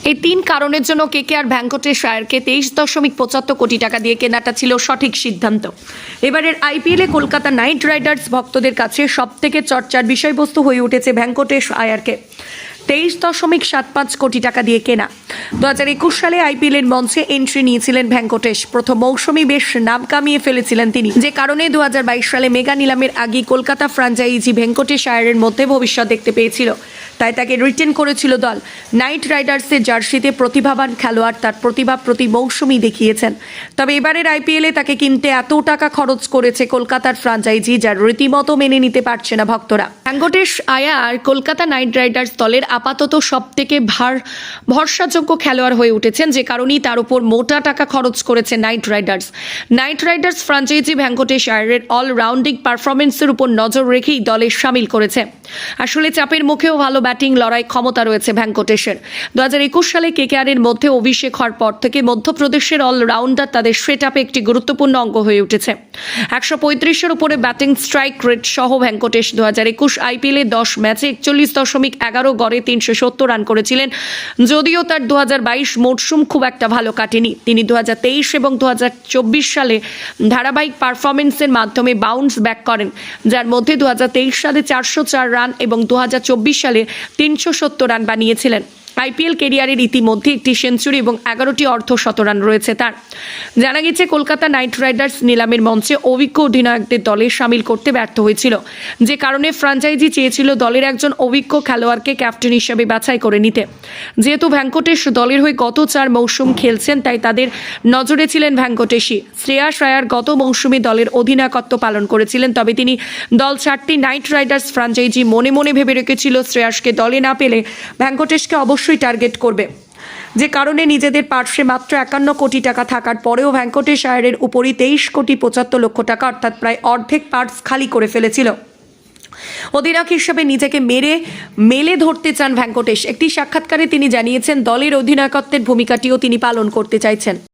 এই তিন কারণের জন্য কেকেআর ভেঙ্কটেশ আয়ারকে 23.75 কোটি টাকা দিয়ে কেনাটা ছিল সঠিক সিদ্ধান্ত। এবারের আইপিএলে কলকাতা নাইট রাইডার্স ভক্তদের কাছে সবথেকে চর্চার বিষয়বস্তু হয়ে উঠেছে ভেঙ্কটেশ আয়ারকে 23.75 কোটি টাকা দিয়ে কেনা। 2021 সালে আইপিএলের মঞ্চে এন্ট্রি নিয়েছিলেন ভেঙ্কটেশ। প্রথম মৌসুমেই বেশ নাম কামিয়ে ফেলেছিলেন তিনি, যে কারণে 2022 সালে মেগা নিলামের আগে কলকাতা ফ্র্যাঞ্চাইজি ভেঙ্কটেশ আয়ারের মধ্যে ভবিষ্যৎ দেখতে পেয়েছিল, তাই তাকে রিটেন করেছিল দল। নাইট রাইডার্সের জার্সিতে প্রতিভাবান খেলোয়াড়, তার প্রতিভা প্রতি মৌসুমেই দেখিয়েছেন। তবে এবারের আইপিএলে তাকে কিনতে এত টাকা খরচ করেছে কলকাতার ফ্র্যাঞ্চাইজি, যার রীতিমতো মেনে নিতে পারছে না ভক্তরা। ভেঙ্কটেশ আয়ার কলকাতা নাইট রাইডার্স দলের আপাতত সবথেকে ভরসাযোগ্য খেলোয়াড় হয়ে উঠেছেন, যে কারণেই তার উপর মোটা টাকা খরচ করেছে Knight Riders. Knight Riders franchise Venkatesh আয়ারের অলরাউন্ডিং পারফরমেন্সের উপর নজর রেখেই দলে সামিল করেছে। আসলে চাপের মুখেও ভালো ব্যাটিং লড়াই ক্ষমতা রয়েছে ভেঙ্কটেশের। 2021 সালে কেকেআরের মধ্যে অভিষেক হওয়ার পর থেকে মধ্যপ্রদেশের অলরাউন্ডার তাদের সেটআপে একটি গুরুত্বপূর্ণ অঙ্গ হয়ে উঠেছে। 135-এর উপরে ব্যাটিং স্ট্রাইক রেট সহ ভেঙ্কটেশ 2021 আইপিএলে 10 ম্যাচে 41.11 গড়ে 370 রান করেছিলেন। যদিও তার 2022 মরশুম খুব একটা ভালো কাটেনি। তিনি 2023 এবং 2024 সালে ধারাবাহিক পারফরমেন্সের মাধ্যমে বাউন্স ব্যাক করেন, যার মধ্যে 2023 সালে 404 রান এবং 2024 সালে 370 রান বানিয়েছিলেন। আইপিএল কেরিয়ারের ইতিমধ্যে একটি সেঞ্চুরি এবং 11টি অর্ধশতরান রয়েছে তার। জানা গেছে কলকাতা নাইট রাইডার্স নিলামের মঞ্চে অভিজ্ঞ অধিনায়কদের দলে সামিল করতে ব্যর্থ হয়েছিল, যে কারণে ফ্র্যাঞ্চাইজি চেয়েছিল দলের একজন অভিজ্ঞ খেলোয়াড়কে ক্যাপ্টেন হিসেবে বাছাই করে নিতে। যেহেতু ভেঙ্কটেশ দলের হয়ে গত 4 মৌসুম খেলছেন, তাই তাদের নজরে ছিলেন ভেঙ্কটেশই। শ্রেয়াস আয়ার গত মৌসুমে দলের অধিনায়কত্ব পালন করেছিলেন, তবে তিনি দল ছাড়তে নাইট রাইডার্স ফ্র্যাঞ্চাইজি মনে মনে ভেবে রেখেছিল শ্রেয়াসকে দলে না পেলে ভেঙ্কটেশকে অবশ্যই টার্গেট করবে, যে কারণে নিজেদের পার্শ্বে মাত্র 51 কোটি টাকা থাকার পরেও ভেঙ্কটেশ আয়ারের উপরই 23.75 কোটি টাকা অর্থাৎ প্রায় অর্ধেক পার্স খালি করে ফেলেছিল। অধিনায়ক হিসেবে নিজেকে মেলে ধরতে চান ভেঙ্কটেশ। একটি সাক্ষাৎকারে তিনি জানিয়েছেন দলের অধিনায়কত্বের ভূমিকাটিও তিনি পালন করতে চাইছেন।